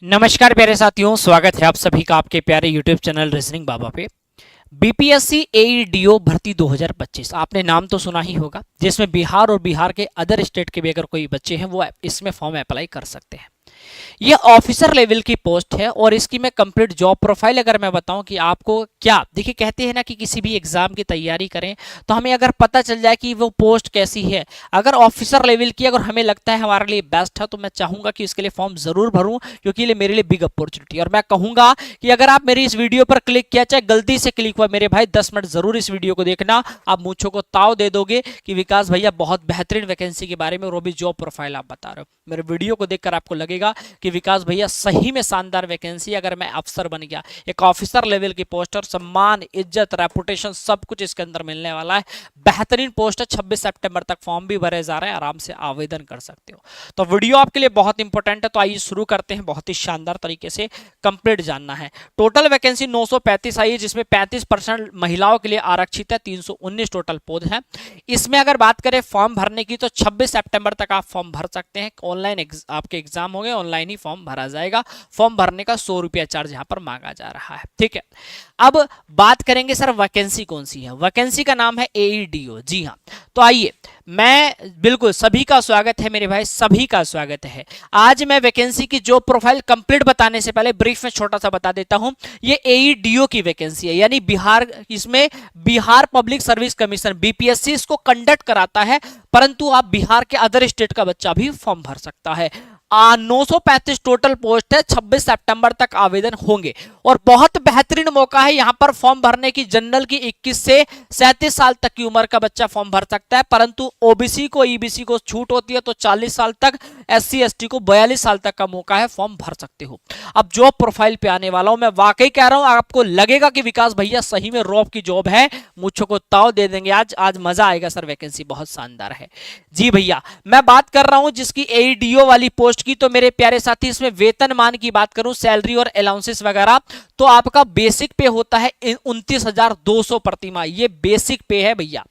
नमस्कार प्यारे साथियों, स्वागत है आप सभी का आपके प्यारे YouTube चैनल रीजनिंग बाबा पे। बीपीएससी एईडीओ भर्ती 2025 आपने नाम तो सुना ही होगा, जिसमें बिहार और बिहार के अदर स्टेट के भी अगर कोई बच्चे हैं वो इसमें फॉर्म अप्लाई कर सकते हैं। ये ऑफिसर लेवल की पोस्ट है और इसकी मैं कंप्लीट जॉब प्रोफाइल अगर मैं बताऊं कि आपको क्या देखिए, कहते हैं ना कि किसी भी एग्जाम की तैयारी करें तो हमें अगर पता चल जाए कि वो पोस्ट कैसी है, अगर ऑफिसर लेवल की अगर हमें लगता है हमारे लिए बेस्ट है तो मैं चाहूंगा कि इसके लिए फॉर्म जरूर भरूं, क्योंकि ये मेरे लिए बिग अपॉर्चुनिटी। और मैं कहूंगा कि अगर आप मेरी इस वीडियो पर क्लिक किया, चाहे गलती से क्लिक हुआ, मेरे भाई 10 मिनट जरूर इस वीडियो को देखना, आप मूंछों को ताव दे दोगे कि विकास भैया बहुत बेहतरीन वैकेंसी के बारे में और वो भी जॉब प्रोफाइल आप बता रहे हो। मेरे वीडियो को देखकर आपको लगेगा कि विकास भैया सही में शानदार वैकेंसी, अगर मैं अफसर बन गया, एक ऑफिसर लेवल की पोस्ट और सम्मान, इज्जत, रेपुटेशन सब कुछ इसके अंदर मिलने वाला है। बेहतरीन पोस्ट है, 26 सितंबर तक फॉर्म भी भरे जा रहे हैं, आराम से आवेदन कर सकते हो। तो वीडियो आपके लिए बहुत इंपॉर्टेंट है, तो आइए शुरू करते हैं। बहुत ही शानदार तरीके से कंप्लीट जानना है। टोटल वैकेंसी 935 आई है, जिसमें 35% महिलाओं के लिए आरक्षित है, 319 टोटल पद है। इसमें अगर बात करें फॉर्म भरने की तो 26 सितंबर तक आप फॉर्म भर सकते हैं। ऑनलाइन आपके एग्जाम हो गए, ऑनलाइन ही फॉर्म भरा जाएगा। फॉर्म भरने का 100 रुपया चार्ज यहाँ पर मांगा जा रहा है, ठीक है। अब बात करेंगे सर वैकेंसी कौन सी है। वैकेंसी का नाम है एईडीओ, जी हाँ। तो आइए, मैं बिल्कुल सभी का स्वागत है मेरे भाई, सभी का स्वागत है। आज मैं वैकेंसी की जो प्रोफाइल कंप्लीट बताने से पहले ब्रीफ में छोटा सा बता देता हूं। ये एईडीओ की वैकेंसी है, यानी बिहार, इसमें Bihar public service commission BPSC इसको कंडक्ट कराता है, परंतु आप बिहार के अदर स्टेट का बच्चा भी फॉर्म भर सकता है। 935 टोटल पोस्ट है, 26 सितंबर तक आवेदन होंगे और बहुत बेहतरीन मौका है यहां पर फॉर्म भरने की। जनरल की 21 से 37 साल तक की उम्र का बच्चा फॉर्म भर सकता है, परंतु ओबीसी को, ईबीसी को छूट होती है, तो 40 साल तक, एससी एसटी को 42 साल तक का मौका है, फॉर्म भर सकते हो। अब जॉब प्रोफाइल पे आने वाला हूं, मैं वाकई कह रहा हूं, आपको लगेगा कि विकास भैया सही में रॉब की जॉब है, मुझको को ताव दे देंगे आज मजा आएगा सर, वैकेंसी बहुत शानदार है। जी भैया, मैं बात कर रहा हूं जिसकी एईडीओ वाली पोस्ट की, तो मेरे प्यारे साथी इसमें वेतनमान की बात करूं, सैलरी और अलाउंसेस वगैरह, तो आपका बेसिक पे होता है 29,200 प्रति माह, ये बेसिक पे है भैया।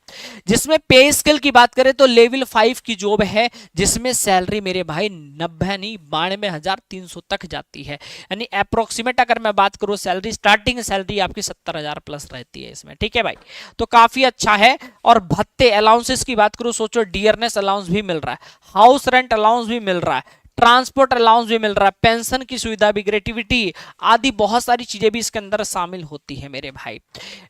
जिसमें पे स्केल की बात करें तो लेवल 5 की जॉब है, जिसमें सैलरी मेरे भाई 90 नहीं 92,300 तक जाती है, यानी अप्रोक्सीमेट अगर मैं बात करूं सैलरी, स्टार्टिंग सैलरी आपकी 70,000 प्लस रहती है इसमें, ठीक है भाई। तो काफी अच्छा है। और भत्ते अलाउंसेस की बात करूं, सोचो डियरनेस अलाउंस भी मिल रहा है, हाउस रेंट अलाउंस भी मिल रहा है, ट्रांसपोर्ट अलाउंस भी मिल रहा है, पेंशन की सुविधा भी, ग्रेट्युटी आदि बहुत सारी चीजें भी इसके अंदर शामिल होती है मेरे भाई।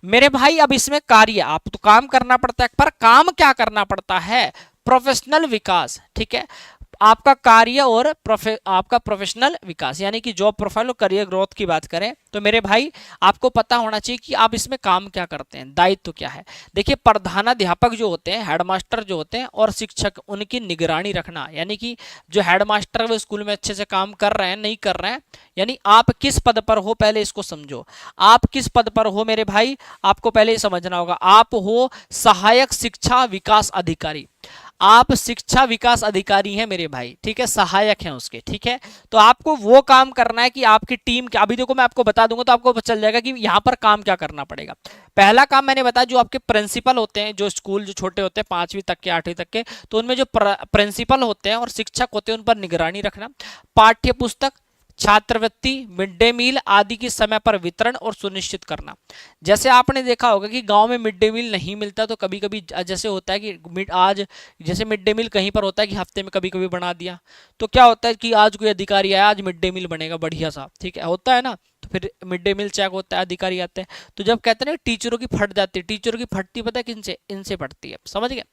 मेरे भाई अब इसमें कार्य, आप तो काम करना पड़ता है, पर काम क्या करना पड़ता है, प्रोफेशनल विकास, ठीक है। आपका कार्य और आपका प्रोफेशनल विकास, यानी कि जॉब प्रोफाइल और करियर ग्रोथ की बात करें तो मेरे भाई आपको पता होना चाहिए कि आप इसमें काम क्या करते हैं, दायित्व क्या है। देखिए, प्रधानाध्यापक जो होते हैं, हेडमास्टर जो होते हैं और शिक्षक, उनकी निगरानी रखना, यानी कि जो हेडमास्टर वो स्कूल में अच्छे से काम कर रहे हैं नहीं कर रहे हैं, यानी आप किस पद पर हो पहले इसको समझो। आप किस पद पर हो मेरे भाई, आपको पहले ही समझना होगा। आप हो सहायक शिक्षा विकास अधिकारी, आप शिक्षा विकास अधिकारी हैं मेरे भाई, ठीक है, सहायक हैं उसके, ठीक है। तो आपको वो काम करना है कि आपकी टीम क्या, अभी देखो मैं आपको बता दूंगा तो आपको पता चल जाएगा कि यहां पर काम क्या करना पड़ेगा। पहला काम मैंने बताया, जो आपके प्रिंसिपल होते हैं, जो स्कूल जो छोटे होते हैं 5वीं तक के 8वीं तक के, तो उनमें जो प्रिंसिपल होते हैं और शिक्षक होते हैं उन पर निगरानी रखना, पाठ्य पुस्तक, छात्रवृत्ति, मिड डे मील आदि की समय पर वितरण और सुनिश्चित करना। जैसे आपने देखा होगा कि गांव में मिड डे मील नहीं मिलता, तो कभी कभी जैसे होता है कि आज जैसे मिड डे मील कहीं पर होता है कि हफ्ते में कभी कभी बना दिया, तो क्या होता है कि आज कोई अधिकारी आया, आज मिड डे मील बनेगा बढ़िया सा, ठीक है, होता है ना। तो फिर मिड डे मील चेक होता है, अधिकारी आते हैं, तो जब कहते हैं ना टीचरों की फट जाती है, टीचरों की फटती पता है किनसे, इनसे फटती है, समझ गए।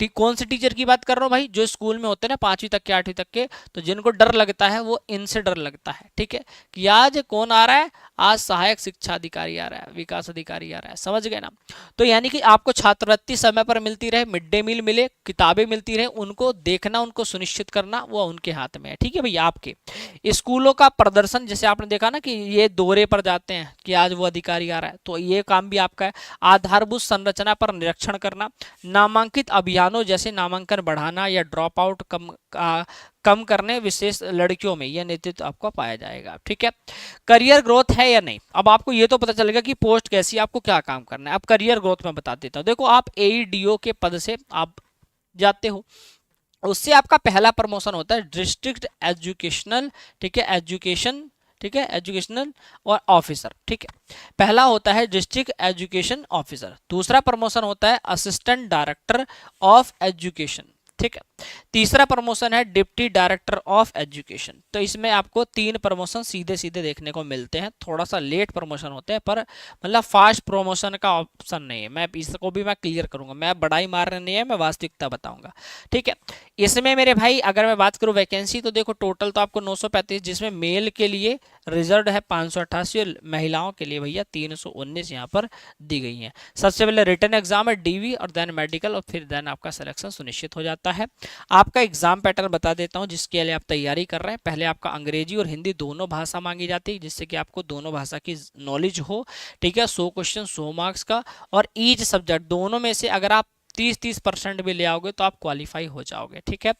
कौन से टीचर की बात कर रहा हूँ भाई, जो स्कूल में होते हैं ना 5वीं तक के 8वीं तक के, तो जिनको डर लगता है वो इनसे डर लगता है, ठीक है, कि आज कौन आ रहा है, आज सहायक शिक्षा अधिकारी आ रहा है, विकास अधिकारी आ रहा है, समझ गए ना। तो यानी कि आपको छात्रवृत्ति समय पर मिलती रहे, मिड डे मील मिले, किताबें मिलती रहे, उनको देखना, उनको सुनिश्चित करना वो उनके हाथ में है, ठीक है भैया। आपके स्कूलों का प्रदर्शन, जैसे आपने देखा ना कि ये दौरे पर जाते हैं कि आज वो अधिकारी आ रहा है, तो ये काम भी आपका है। आधारभूत संरचना पर निरीक्षण करना, नामांकित अभियानों जैसे नामांकन बढ़ाना या ड्रॉप आउट कम करने, विशेष लड़कियों में यह नेतृत्व आपको पाया जाएगा, ठीक है। करियर ग्रोथ है या नहीं, अब आपको ये तो पता चलेगा कि पोस्ट कैसी है, आपको क्या काम करना है। अब करियर ग्रोथ में बता देता हूं, देखो आप एईडीओ के पद से आप जाते हो, उससे आपका पहला प्रमोशन होता है डिस्ट्रिक्ट एजुकेशनल, ठीक है, एजुकेशन, ठीक है, एजुकेशनल और ऑफिसर, ठीक है। पहला होता है डिस्ट्रिक्ट एजुकेशन ऑफिसर, दूसरा प्रमोशन होता है असिस्टेंट डायरेक्टर ऑफ एजुकेशन, ठीक है। तीसरा प्रमोशन है डिप्टी डायरेक्टर ऑफ एजुकेशन। तो इसमें आपको 3 प्रमोशन सीधे सीधे देखने को मिलते हैं, थोड़ा सा लेट प्रमोशन होते हैं, पर मतलब फास्ट प्रमोशन का ऑप्शन नहीं है। मैं इसको भी मैं क्लियर करूंगा, मैं बड़ाई मारने नहीं है, मैं वास्तविकता बताऊंगा, ठीक है। इसमें मेरे भाई अगर मैं बात करूं वैकेंसी, तो देखो टोटल तो आपको 935, जिसमें मेल के लिए रिजर्व है 588 और महिलाओं के लिए भैया 319 यहाँ पर दी गई है। सबसे पहले रिटन एग्जाम है डीवी और देन मेडिकल और फिर देन आपका सिलेक्शन सुनिश्चित हो जाता है। आपका एग्जाम पैटर्न बता देता हूँ जिसके लिए आप तैयारी कर रहे हैं। पहले आपका अंग्रेजी और हिंदी दोनों भाषा मांगी जाती है, जिससे कि आपको दोनों भाषा की नॉलेज हो, ठीक है। 100 क्वेश्चन 100 मार्क्स का, और ईच सब्जेक्ट दोनों में से अगर आप 30% भी ले आओगे तो आप क्वालिफाई हो जाओगे, ठीक है।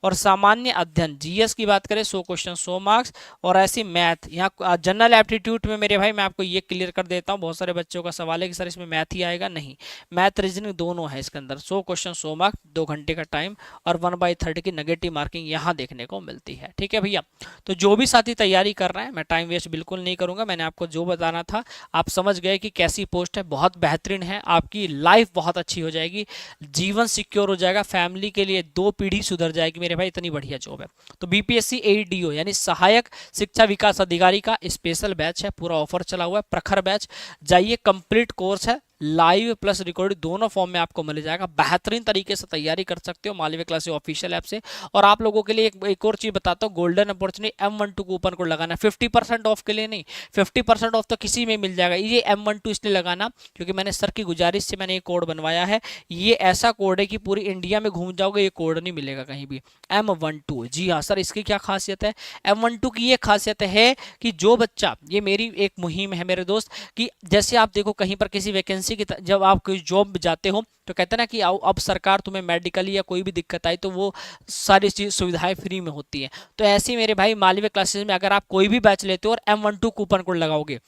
और सामान्य अध्ययन जीएस की बात करें 100 क्वेश्चन 100 मार्क्स, और ऐसी मैथ यहाँ जनरल एप्टीट्यूड में मेरे भाई मैं आपको ये क्लियर कर देता हूँ, बहुत सारे बच्चों का सवाल है कि सर इसमें मैथ ही आएगा, नहीं, मैथ रीजनिंग दोनों है इसके अंदर। 100 क्वेश्चन 100 मार्क्स, 2 घंटे का टाइम और 1/3 की नेगेटिव मार्किंग यहाँ देखने को मिलती है, ठीक है भैया। तो जो भी साथी तैयारी कर रहे हैं, मैं टाइम वेस्ट बिल्कुल नहीं करूंगा, मैंने आपको जो बताना था आप समझ गए कि कैसी पोस्ट है, बहुत बेहतरीन है, आपकी लाइफ बहुत अच्छी हो जाएगी, जीवन सिक्योर हो जाएगा, फैमिली के लिए 2 पीढ़ी सुधर जाएगी मेरे भाई, इतनी बढ़िया जॉब है। तो बीपीएससी एडीओ यानी सहायक शिक्षा विकास अधिकारी का स्पेशल बैच है, पूरा ऑफर चला हुआ है, प्रखर बैच, जाइए, कंप्लीट कोर्स है, लाइव प्लस रिकॉर्ड दोनों फॉर्म में आपको मिल जाएगा, बेहतरीन तरीके से तैयारी कर सकते हो मालवीय क्लासेस ऑफिशियल ऐप से। और आप लोगों के लिए एक और चीज बताता हूँ, golden opportunity M12 coupon code लगाना, 50% ऑफ के लिए नहीं, 50% ऑफ तो किसी में मिल जाएगा। ये M12 इसलिए लगाना क्योंकि मैंने सर की गुजारिश से मैंने ये कोड बनवाया है, ये ऐसा कोड है कि पूरी इंडिया में घूम जाओगे ये कोड नहीं मिलेगा कहीं भी, M12। जी हाँ सर, इसकी क्या खासियत है, M12 की ये खासियत है कि जो बच्चा, ये मेरी एक मुहिम है मेरे दोस्त, कि जैसे आप देखो कहीं पर किसी वैकेंसी की जब आप कोई जॉब जाते हो तो कहते हैं ना कि अब सरकार तुम्हें मेडिकली या कोई भी दिक्कत आई तो वो सारी चीज सुविधाएं फ्री में होती हैं। तो ऐसे ही मेरे भाई मालवीय क्लासेस में अगर आप कोई भी बैच लेते हो और M12 कूपन कोड लगाओगे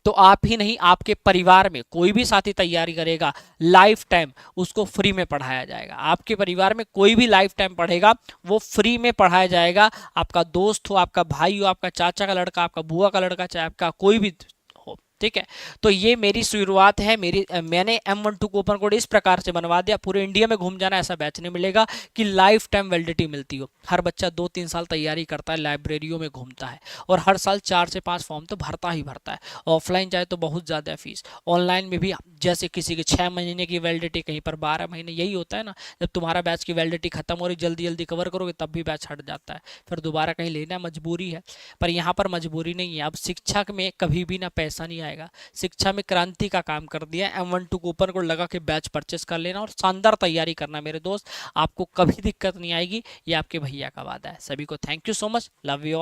तो आप ही नहीं, आपके परिवार में कोई भी साथी तैयारी करेगा लाइफ टाइम उसको फ्री में पढ़ाया जाएगा। आपके परिवार में कोई भी लाइफ टाइम पढ़ेगा वो फ्री में पढ़ाया जाएगा, आपका दोस्त हो, आपका भाई हो, आपका चाचा का लड़का, आपका बुआ का लड़का, चाहे आपका कोई भी हो, ठीक है। तो ये मेरी शुरुआत है, मैंने M12 कूपन कोड इस प्रकार से बनवा दिया, पूरे इंडिया में घूम जाना ऐसा बैच नहीं मिलेगा कि लाइफ टाइम वैलिडिटी मिलती हो। हर बच्चा 2-3 साल तैयारी करता है, लाइब्रेरियों में घूमता है और हर साल 4 से 5 फॉर्म तो भरता ही भरता है। ऑफलाइन जाए तो बहुत ज़्यादा फीस, ऑनलाइन में भी जैसे किसी के 6 महीने की वैलिडिटी, कहीं पर 12 महीने, यही होता है ना, जब तुम्हारा बैच की वैलिडिटी खत्म हो रही, जल्दी जल्दी कवर करोगे तब भी बैच हट जाता है, फिर दोबारा कहीं लेना मजबूरी है। पर यहाँ पर मजबूरी नहीं है, अब शिक्षा में कभी भी ना पैसा नहीं आएगा, शिक्षा में क्रांति का काम कर दिया। M12 कूपन कोड लगा के बैच परचेस कर लेना और शानदार तैयारी करना मेरे दोस्त, आपको कभी दिक्कत नहीं आएगी, ये आपके भैया का वादा है। सभी को thank you so much, love you.